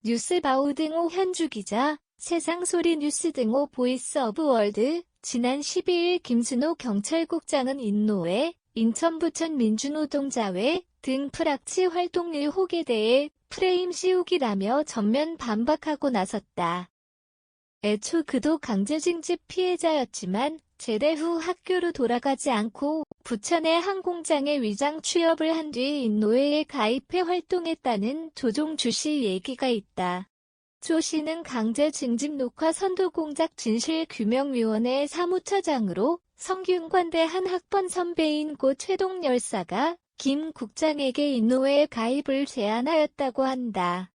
뉴스바우 등호 현주 기자, 세상소리 뉴스 등호 보이스 오브 월드, 지난 12일 김순호 경찰국장은 인노회, 인천부천 민주노동자회 등 프락치 활동 의혹에 대해 프레임 씌우기라며 전면 반박하고 나섰다. 애초 그도 강제징집 피해자였지만 제대 후 학교로 돌아가지 않고 부천의 한 공장에 위장 취업을 한 뒤 인노회에 가입해 활동했다는 조종주 씨 얘기가 있다. 조 씨는 강제징집 녹화 선도공작 진실규명위원회 사무처장으로 성균관대 한 학번 선배인 고 최동 열사가 김 국장에게 인노회에 가입을 제안하였다고 한다.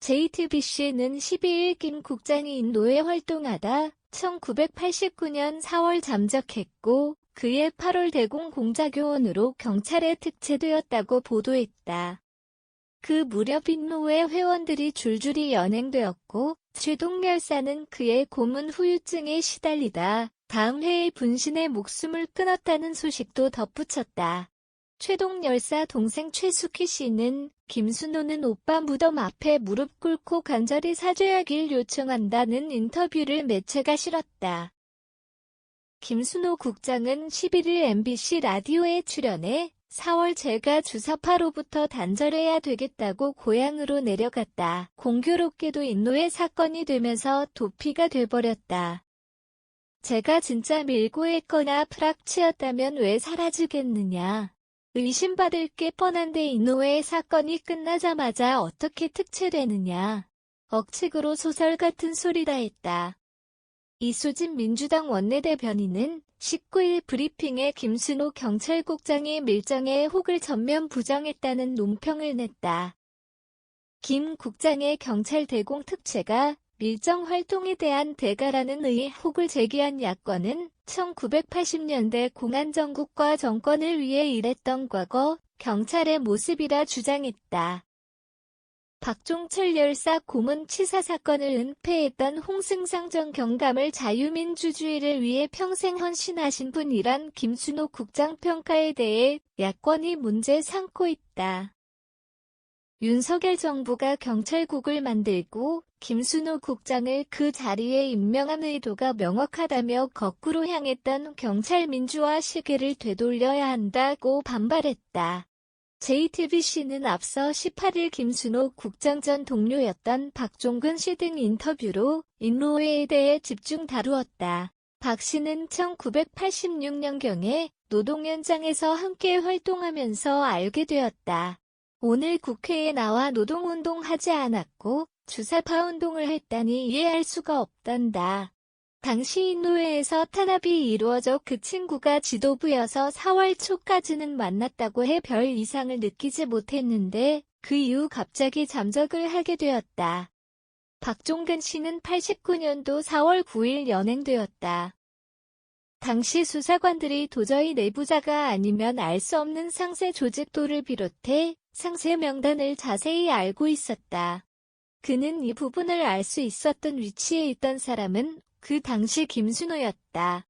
JTBC는 12일 김 국장이 인노회 활동하다 1989년 4월 잠적했고 그해 8월 대공 공작요원으로 경찰에 특채되었다고 보도했다. 그 무렵 인노회 회원들이 줄줄이 연행되었고 최동 열사는 그의 고문 후유증에 시달리다 다음 해에 분신에 목숨을 끊었다는 소식도 덧붙였다. 최동 열사 동생 최숙희 씨는 김순호는 오빠 무덤 앞에 무릎 꿇고 간절히 사죄하길 요청한다는 인터뷰를 매체가 실었다. 김순호 국장은 11일 MBC 라디오에 출연해 4월 제가 주사파로부터 단절해야 되겠다고 고향으로 내려갔다. 공교롭게도 인노회 사건이 되면서 도피가 돼버렸다. 제가 진짜 밀고 했거나 프락치였다면 왜 사라지겠느냐. 의심받을 게 뻔한데 인노회 사건이 끝나자마자 어떻게 특채되느냐. 억측으로 소설 같은 소리다 했다. 이수진 민주당 원내대변인은 19일 브리핑에 김순호 경찰국장이 밀정의 혹을 전면 부정했다는 논평을 냈다. 김 국장의 경찰 대공 특채가 밀정 활동에 대한 대가라는 의혹을 제기한 야권은 1980년대 공안정국과 정권을 위해 일했던 과거 경찰의 모습이라 주장했다. 박종철 열사 고문 치사 사건을 은폐했던 홍승상 전 경감을 자유민주주의를 위해 평생 헌신하신 분이란 김순호 국장 평가에 대해 야권이 문제 삼고 있다. 윤석열 정부가 경찰국을 만들고 김순호 국장을 그 자리에 임명한 의도가 명확하다며 거꾸로 향했던 경찰 민주화 시계를 되돌려야 한다고 반발했다. JTBC는 앞서 18일 김순호 국장 전 동료였던 박종근 씨 등 인터뷰로 인노회에 대해 집중 다루었다. 박 씨는 1986년경에 노동 현장에서 함께 활동하면서 알게 되었다. 오늘 국회에 나와 노동운동하지 않았고 주사파 운동을 했다니 이해할 수가 없단다. 당시 인노회에서 탄압이 이루어져 그 친구가 지도부여서 4월 초까지는 만났다고 해 별 이상을 느끼지 못했는데 그 이후 갑자기 잠적을 하게 되었다. 박종근 씨는 89년도 4월 9일 연행되었다. 당시 수사관들이 도저히 내부자가 아니면 알 수 없는 상세 조직도를 비롯해 상세 명단을 자세히 알고 있었다. 그는 이 부분을 알 수 있었던 위치에 있던 사람은 그 당시 김순호였다.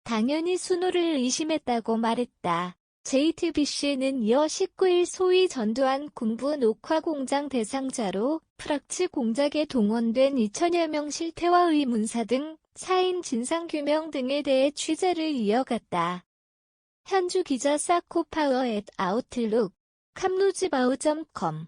당연히 순호를 의심했다고 말했다. JTBC는 이어 19일 소위 전두환 군부 녹화 공장 대상자로 프락치 공작에 동원된 2천여 명 실태와 의문사 등 사인 진상규명 등에 대해 취재를 이어갔다. 현주 기자 사코파워@아웃룩, 캄루즈바우.com